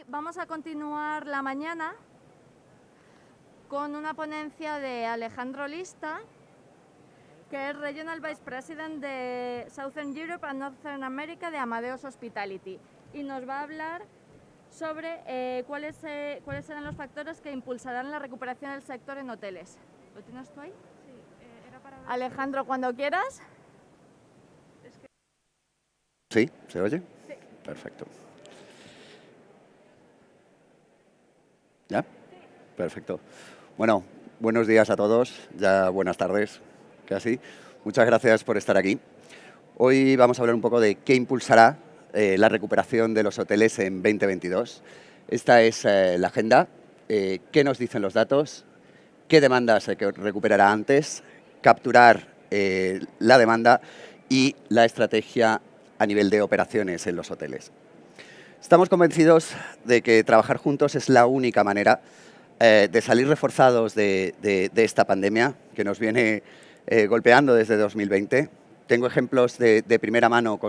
vamos a continuar la mañana con una ponencia de Alejandro Lista, que es Regional Vice President de Southern Europe and Northern America de Amadeus Hospitality, y nos va a hablar sobre cuáles serán los factores que impulsarán la recuperación del sector en hoteles. ¿Lo tienes tú ahí? Sí, era para ver. Alejandro, cuando quieras. ¿Sí? ¿Se oye? Sí. Perfecto. ¿Ya? Sí. Perfecto. Bueno, buenos días a todos, ya buenas tardes, casi. Muchas gracias por estar aquí. Hoy vamos a hablar un poco de qué impulsará la recuperación de los hoteles en 2022. Esta es la agenda, qué nos dicen los datos, qué demanda se recuperará antes, capturar la demanda y la estrategia a nivel de operaciones en los hoteles. Estamos convencidos de que trabajar juntos es la única manera de salir reforzados de esta pandemia que nos viene golpeando desde 2020. Tengo ejemplos de primera mano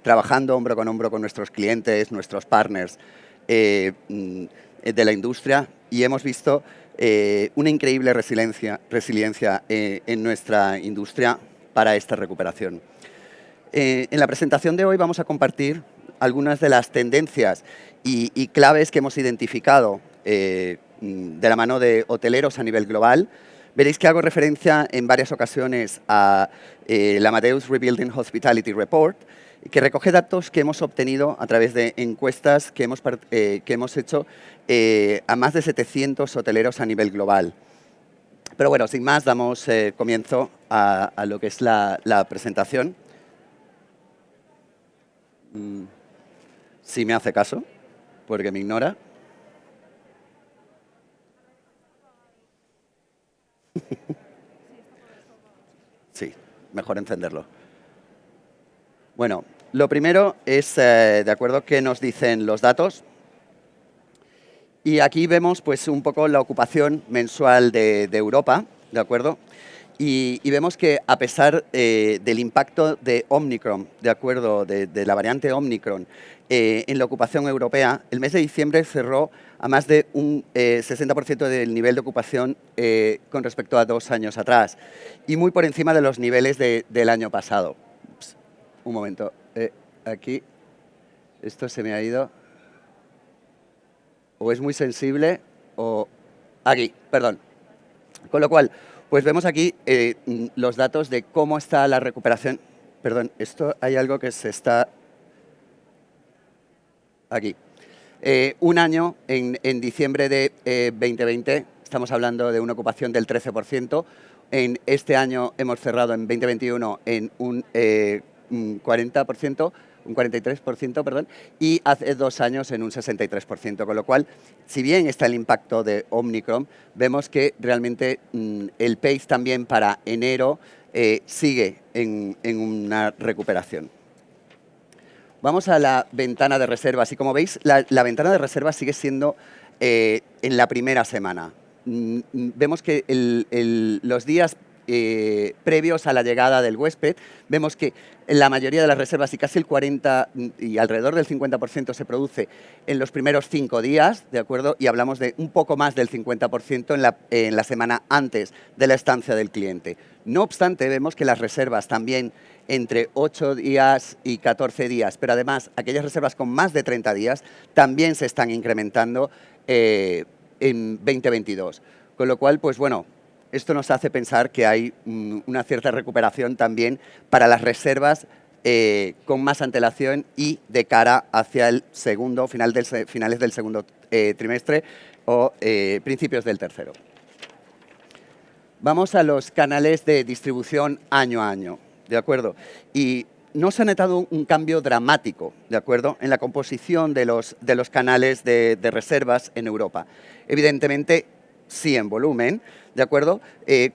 trabajando hombro con nuestros clientes, nuestros partners de la industria, y hemos visto una increíble resiliencia en nuestra industria para esta recuperación. En la presentación de hoy vamos a compartir algunas de las tendencias y claves que hemos identificado de la mano de hoteleros a nivel global. Veréis que hago referencia en varias ocasiones a la Amadeus Rebuilding Hospitality Report, que recoge datos que hemos obtenido a través de encuestas que hemos hecho a más de 700 hoteleros a nivel global. Pero bueno, sin más, damos comienzo a lo que es la presentación. Si me hace caso, porque me ignora. Sí, mejor encenderlo. Bueno, lo primero es, de acuerdo, qué nos dicen los datos. Y aquí vemos pues un poco la ocupación mensual de Europa, ¿de acuerdo? Y vemos que a pesar del impacto de Omicron, ¿de acuerdo?, de la variante Omicron en la ocupación europea, el mes de diciembre cerró a más de un 60% del nivel de ocupación con respecto a 2 años atrás, y muy por encima de los niveles del año pasado. Ups, un momento, aquí, esto se me ha ido, o es muy sensible, o aquí, perdón. Con lo cual, pues vemos aquí los datos de cómo está la recuperación. Perdón, esto hay algo que se está... Aquí. Un año, en diciembre de 2020, estamos hablando de una ocupación del 13%. En este año hemos cerrado en 2021 en un 40%, un 43%, perdón, y hace 2 años en un 63%, con lo cual, si bien está el impacto de Omicron, vemos que realmente el pace también para enero sigue en una recuperación. Vamos a la ventana de reservas y, como veis, la ventana de reservas sigue siendo en la primera semana. Vemos que los días previos a la llegada del huésped, vemos que la mayoría de las reservas, y casi el 40% y alrededor del 50%, se produce en los primeros 5 días, ¿de acuerdo? Y hablamos de un poco más del 50% en la semana antes de la estancia del cliente. No obstante, vemos que las reservas también entre 8 días y 14 días, pero además aquellas reservas con más de 30 días también se están incrementando en 2022. Con lo cual, pues bueno, esto nos hace pensar que hay una cierta recuperación también para las reservas con más antelación y de cara hacia el finales del segundo trimestre o principios del tercero. Vamos a los canales de distribución año a año, ¿de acuerdo? Y no se ha notado un cambio dramático, ¿de acuerdo?, en la composición de los canales de reservas en Europa. Evidentemente, sí en volumen, ¿de acuerdo?,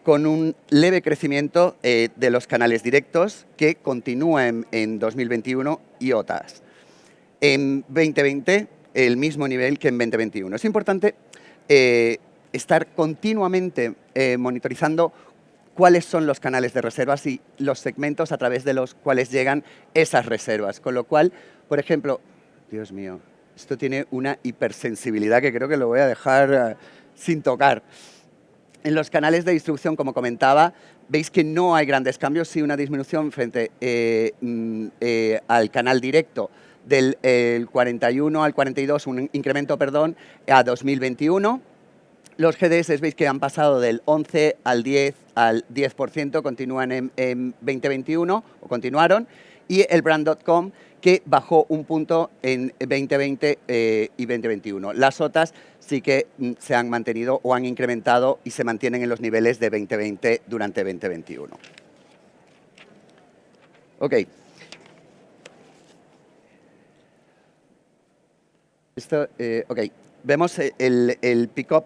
con un leve crecimiento de los canales directos que continúa en 2021 y otras. En 2020, el mismo nivel que en 2021. Es importante estar continuamente monitorizando cuáles son los canales de reservas y los segmentos a través de los cuales llegan esas reservas. Con lo cual, por ejemplo, Dios mío, Esto tiene una hipersensibilidad que creo que lo voy a dejar sin tocar. En los canales de distribución, como comentaba, veis que no hay grandes cambios, sí una disminución frente al canal directo del 41 al 42, un incremento, perdón, a 2021. Los GDS veis que han pasado del 11 al 10%, continúan en 2021, o continuaron, y el brand.com, que bajó un punto en 2020 y 2021. Las otras sí que se han mantenido o han incrementado y se mantienen en los niveles de 2020 durante 2021. Ok. Ok. Vemos el pick-up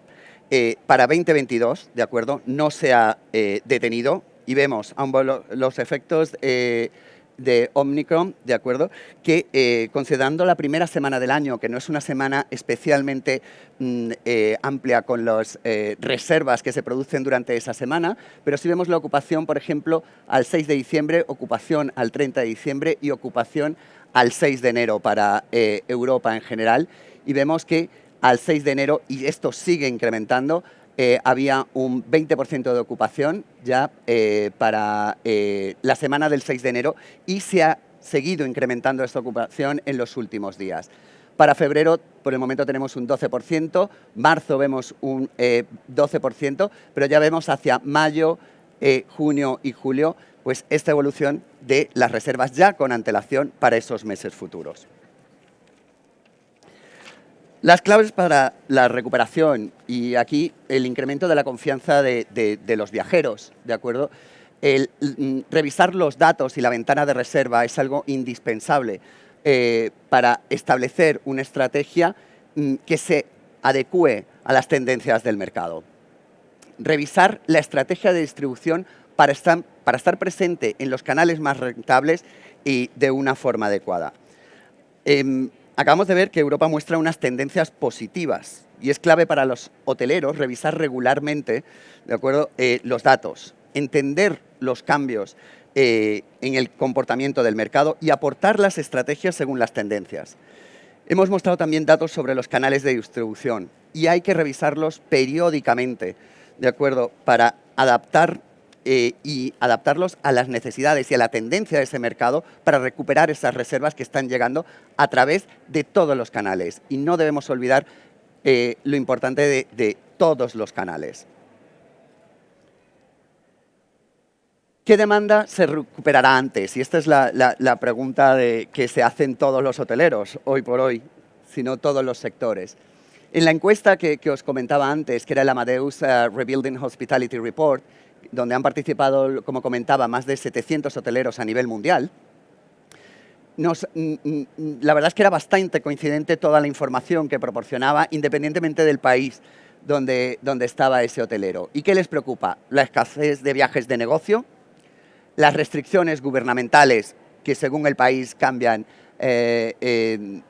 para 2022, ¿de acuerdo? No se ha detenido y vemos ambos los efectos de Omicron, ¿de acuerdo? Que considerando la primera semana del año, que no es una semana especialmente amplia con las reservas que se producen durante esa semana, pero sí vemos la ocupación, por ejemplo, al 6 de diciembre, ocupación al 30 de diciembre y ocupación al 6 de enero para Europa en general, y vemos que al 6 de enero, y esto sigue incrementando, había un 20% de ocupación ya para la semana del 6 de enero y se ha seguido incrementando esta ocupación en los últimos días. Para febrero, por el momento tenemos un 12%, marzo vemos un 12%, pero ya vemos hacia mayo, junio y julio, pues esta evolución de las reservas ya con antelación para esos meses futuros. Las claves para la recuperación, y aquí el incremento de la confianza de los viajeros, ¿de acuerdo? El revisar los datos y la ventana de reserva es algo indispensable para establecer una estrategia que se adecue a las tendencias del mercado. Revisar la estrategia de distribución para estar presente en los canales más rentables y de una forma adecuada. Acabamos de ver que Europa muestra unas tendencias positivas y es clave para los hoteleros revisar regularmente, ¿de acuerdo?, los datos, entender los cambios en el comportamiento del mercado y aportar las estrategias según las tendencias. Hemos mostrado también datos sobre los canales de distribución y hay que revisarlos periódicamente, ¿de acuerdo?, para adaptar y adaptarlos a las necesidades y a la tendencia de ese mercado para recuperar esas reservas que están llegando a través de todos los canales. Y no debemos olvidar lo importante de todos los canales. ¿Qué demanda se recuperará antes? Y esta es la pregunta que se hacen todos los hoteleros hoy por hoy, si no todos los sectores. En la encuesta que os comentaba antes, que era el Amadeus Rebuilding Hospitality Report, donde han participado, como comentaba, más de 700 hoteleros a nivel mundial, la verdad es que era bastante coincidente toda la información que proporcionaba, independientemente del país donde estaba ese hotelero. ¿Y qué les preocupa? La escasez de viajes de negocio, las restricciones gubernamentales que según el país cambian de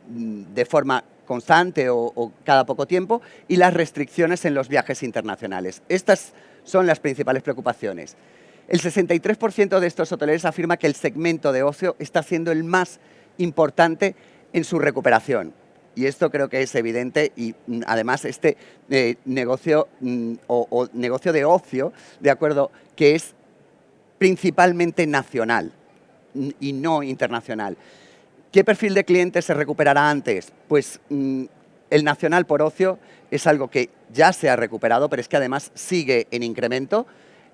forma constante o cada poco tiempo, y las restricciones en los viajes internacionales. Estas son las principales preocupaciones. El 63% de estos hoteleros afirma que el segmento de ocio está siendo el más importante en su recuperación. Y esto creo que es evidente y además este negocio o negocio de ocio, de acuerdo, que es principalmente nacional y no internacional. ¿Qué perfil de cliente se recuperará antes? Pues el nacional por ocio es algo que ya se ha recuperado, pero es que además sigue en incremento.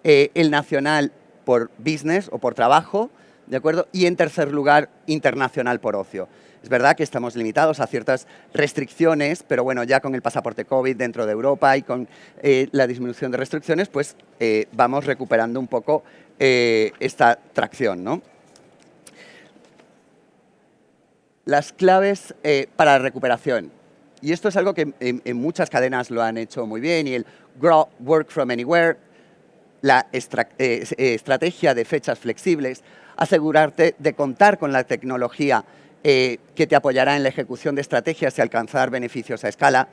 El nacional por business o por trabajo, ¿de acuerdo? Y en tercer lugar, internacional por ocio. Es verdad que estamos limitados a ciertas restricciones, pero bueno, ya con el pasaporte COVID dentro de Europa y con la disminución de restricciones, pues vamos recuperando un poco esta tracción, ¿no? Las claves para la recuperación. Y esto es algo que en muchas cadenas lo han hecho muy bien, y el Work from Anywhere, la estrategia de fechas flexibles, asegurarte de contar con la tecnología que te apoyará en la ejecución de estrategias y alcanzar beneficios a escala.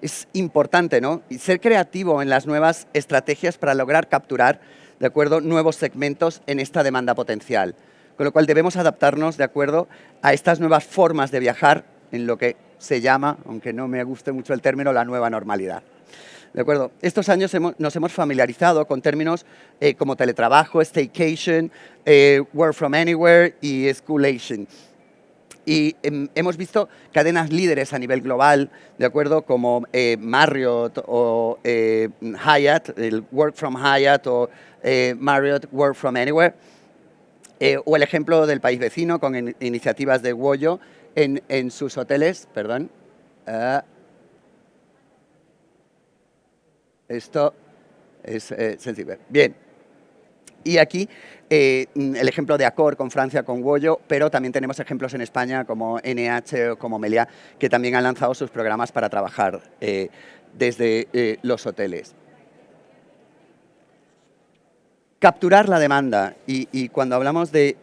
Es importante, ¿no? Y ser creativo en las nuevas estrategias para lograr capturar, ¿de acuerdo?, nuevos segmentos en esta demanda potencial. Con lo cual debemos adaptarnos, ¿de acuerdo?, a estas nuevas formas de viajar en lo que se llama, aunque no me guste mucho el término, la nueva normalidad. ¿De acuerdo? Estos años nos hemos familiarizado con términos como teletrabajo, staycation, work from anywhere y schoolation. Y hemos visto cadenas líderes a nivel global, ¿de acuerdo? Como Marriott o Hyatt, el Work from Hyatt o Marriott Work from Anywhere. O el ejemplo del país vecino con iniciativas de Woyo en sus hoteles. Perdón. Esto es sensible. Bien. Y aquí el ejemplo de Accor con Francia, con Woyo, pero también tenemos ejemplos en España como NH o como Meliá, que también han lanzado sus programas para trabajar desde los hoteles. Capturar la demanda y cuando hablamos de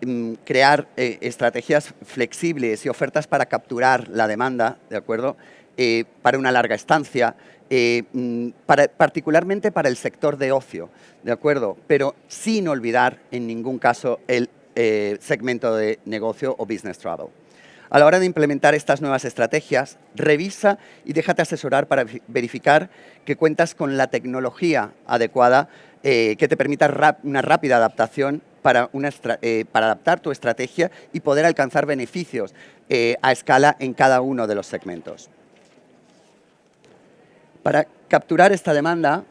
crear estrategias flexibles y ofertas para capturar la demanda, ¿de acuerdo? Para una larga estancia, particularmente para el sector de ocio, ¿de acuerdo? Pero sin olvidar en ningún caso el segmento de negocio o business travel. A la hora de implementar estas nuevas estrategias, revisa y déjate asesorar para verificar que cuentas con la tecnología adecuada que te permita una rápida adaptación para adaptar tu estrategia y poder alcanzar beneficios a escala en cada uno de los segmentos. Para capturar esta demanda,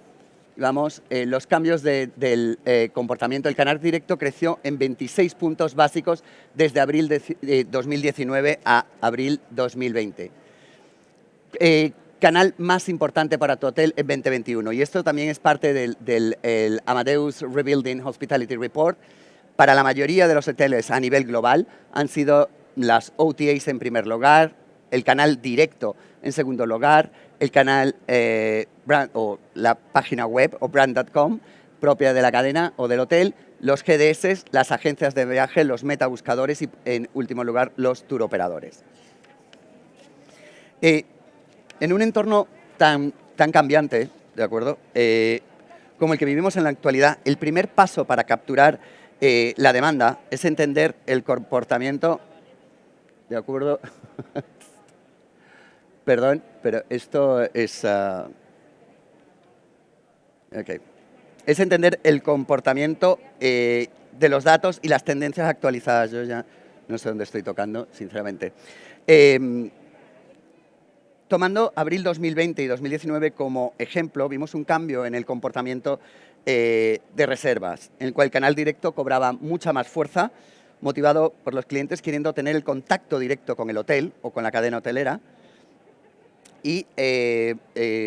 los cambios del comportamiento del canal directo creció en 26 puntos básicos desde abril de 2019 a abril 2020. Canal más importante para tu hotel en 2021. Y esto también es parte del Amadeus Rebuilding Hospitality Report. Para la mayoría de los hoteles a nivel global han sido las OTAs en primer lugar, el canal directo en segundo lugar, el canal o la página web o brand.com propia de la cadena o del hotel, los GDS, las agencias de viaje, los metabuscadores y, en último lugar, los turoperadores. En un entorno tan cambiante, ¿de acuerdo? Como el que vivimos en la actualidad, el primer paso para capturar la demanda es entender el comportamiento, ¿de acuerdo? Perdón, pero esto es... okay. Es entender el comportamiento de los datos y las tendencias actualizadas. Yo ya no sé dónde estoy tocando, sinceramente. Tomando abril 2020 y 2019 como ejemplo, vimos un cambio en el comportamiento de reservas, en el cual el canal directo cobraba mucha más fuerza, motivado por los clientes queriendo tener el contacto directo con el hotel o con la cadena hotelera y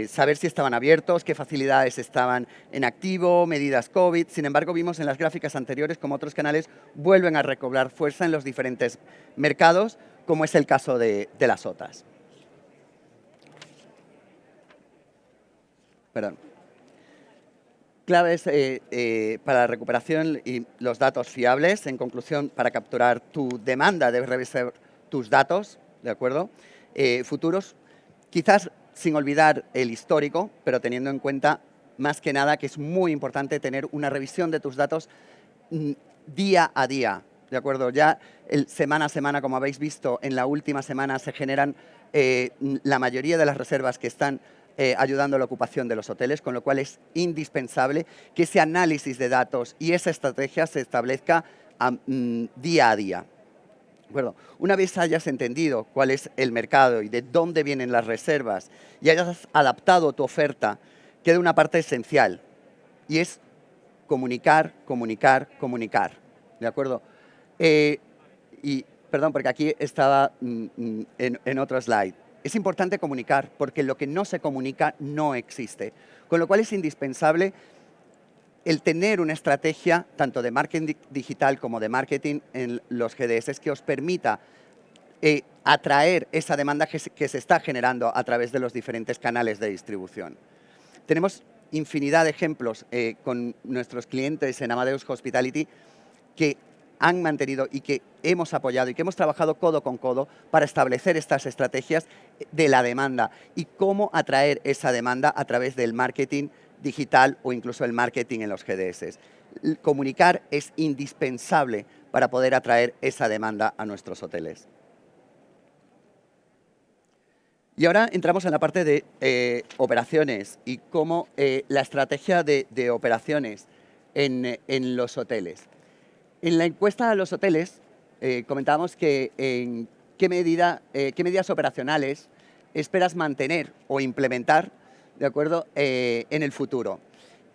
saber si estaban abiertos, qué facilidades estaban en activo, medidas COVID. Sin embargo, vimos en las gráficas anteriores cómo otros canales vuelven a recobrar fuerza en los diferentes mercados, como es el caso de las OTAs. Perdón. Claves para la recuperación y los datos fiables. En conclusión, para capturar tu demanda debes revisar tus datos, ¿de acuerdo? Futuros, quizás sin olvidar el histórico, pero teniendo en cuenta más que nada que es muy importante tener una revisión de tus datos día a día, ¿de acuerdo? Ya semana a semana, como habéis visto, en la última semana se generan la mayoría de las reservas que están ayudando a la ocupación de los hoteles, con lo cual es indispensable que ese análisis de datos y esa estrategia se establezca día a día. ¿De acuerdo? Una vez hayas entendido cuál es el mercado y de dónde vienen las reservas y hayas adaptado tu oferta, queda una parte esencial y es comunicar, comunicar, comunicar. ¿De acuerdo? Y perdón, porque aquí estaba en otro slide. Es importante comunicar, porque lo que no se comunica no existe. Con lo cual es indispensable el tener una estrategia tanto de marketing digital como de marketing en los GDS que os permita atraer esa demanda que se está generando a través de los diferentes canales de distribución. Tenemos infinidad de ejemplos con nuestros clientes en Amadeus Hospitality que han mantenido y que hemos apoyado y que hemos trabajado codo con codo para establecer estas estrategias de la demanda y cómo atraer esa demanda a través del marketing digital o incluso el marketing en los GDS. Comunicar es indispensable para poder atraer esa demanda a nuestros hoteles. Y ahora entramos en la parte de operaciones y cómo la estrategia de operaciones en los hoteles. En la encuesta a los hoteles comentábamos que en qué medidas operacionales esperas mantener o implementar, ¿de acuerdo?, en el futuro.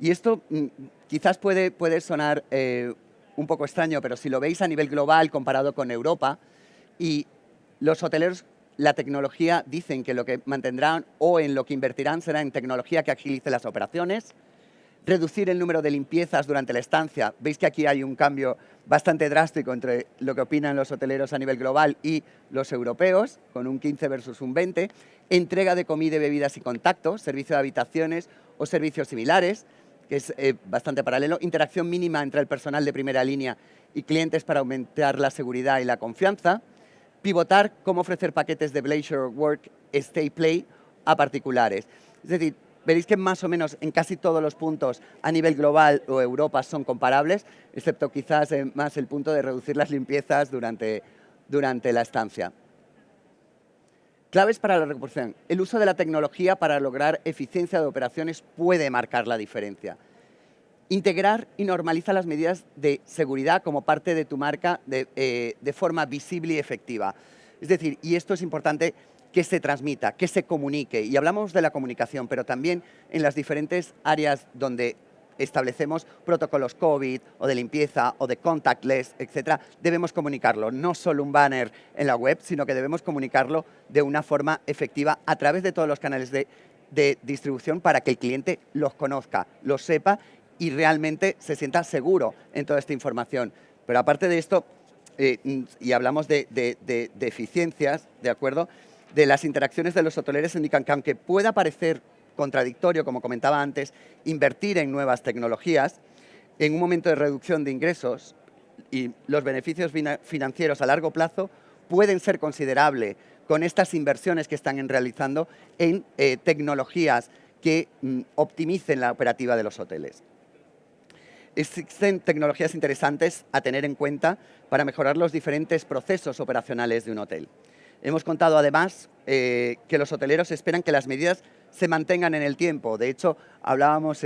Y esto quizás puede sonar un poco extraño, pero si lo veis a nivel global comparado con Europa, y los hoteleros, la tecnología, dicen que lo que mantendrán o en lo que invertirán será en tecnología que agilice las operaciones, reducir el número de limpiezas durante la estancia. Veis que aquí hay un cambio bastante drástico entre lo que opinan los hoteleros a nivel global y los europeos, con un 15 versus un 20. Entrega de comida y bebidas y contacto, servicio de habitaciones o servicios similares, que es bastante paralelo. Interacción mínima entre el personal de primera línea y clientes para aumentar la seguridad y la confianza. Pivotar cómo ofrecer paquetes de Leisure Work, Stay Play a particulares. Es decir, veréis que más o menos en casi todos los puntos a nivel global o Europa son comparables, excepto quizás más el punto de reducir las limpiezas durante la estancia. Claves para la recuperación. El uso de la tecnología para lograr eficiencia de operaciones puede marcar la diferencia. Integrar y normalizar las medidas de seguridad como parte de tu marca de forma visible y efectiva. Es decir, y esto es importante, que se transmita, que se comunique. Y hablamos de la comunicación, pero también en las diferentes áreas donde establecemos protocolos COVID o de limpieza o de contactless, etcétera, debemos comunicarlo. No solo un banner en la web, sino que debemos comunicarlo de una forma efectiva a través de todos los canales de distribución para que el cliente los conozca, los sepa y realmente se sienta seguro en toda esta información. Pero aparte de esto, y hablamos de eficiencias, ¿de acuerdo?, de las interacciones de los hoteleros indican que aunque pueda parecer contradictorio, como comentaba antes, invertir en nuevas tecnologías, en un momento de reducción de ingresos y los beneficios financieros a largo plazo pueden ser considerables con estas inversiones que están realizando en tecnologías que optimicen la operativa de los hoteles. Existen tecnologías interesantes a tener en cuenta para mejorar los diferentes procesos operacionales de un hotel. Hemos contado además que los hoteleros esperan que las medidas se mantengan en el tiempo. De hecho, hablábamos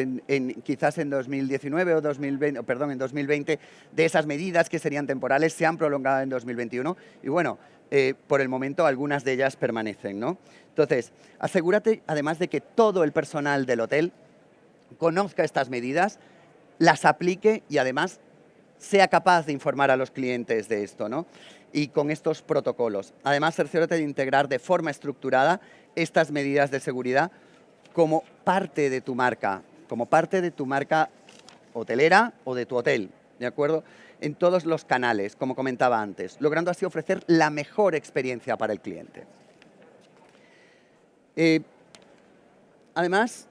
quizás en 2019 o en 2020 de esas medidas que serían temporales, se han prolongado en 2021 y bueno, por el momento algunas de ellas permanecen, ¿no? Entonces, asegúrate además de que todo el personal del hotel conozca estas medidas, las aplique y además sea capaz de informar a los clientes de esto, ¿no?, y con estos protocolos. Además, cerciórate de integrar de forma estructurada estas medidas de seguridad como parte de tu marca hotelera o de tu hotel, ¿de acuerdo?, en todos los canales, como comentaba antes, logrando así ofrecer la mejor experiencia para el cliente. Además,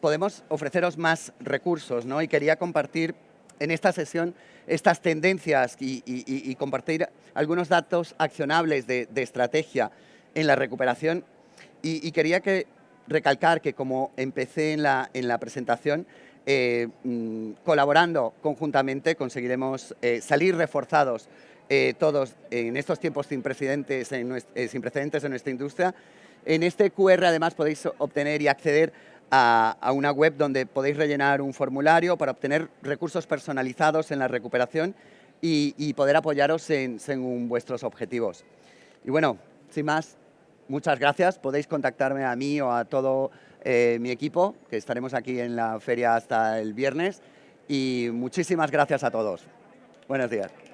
podemos ofreceros más recursos, ¿no?, y quería compartir en esta sesión estas tendencias y compartir algunos datos accionables de estrategia en la recuperación y quería recalcar que, como empecé en la presentación, colaborando conjuntamente conseguiremos salir reforzados todos en estos tiempos sin precedentes en nuestra industria. En este QR además podéis obtener y acceder a una web donde podéis rellenar un formulario para obtener recursos personalizados en la recuperación y poder apoyaros según vuestros objetivos. Y bueno, sin más, muchas gracias. Podéis contactarme a mí o a todo mi equipo, que estaremos aquí en la feria hasta el viernes. Y muchísimas gracias a todos. Buenos días.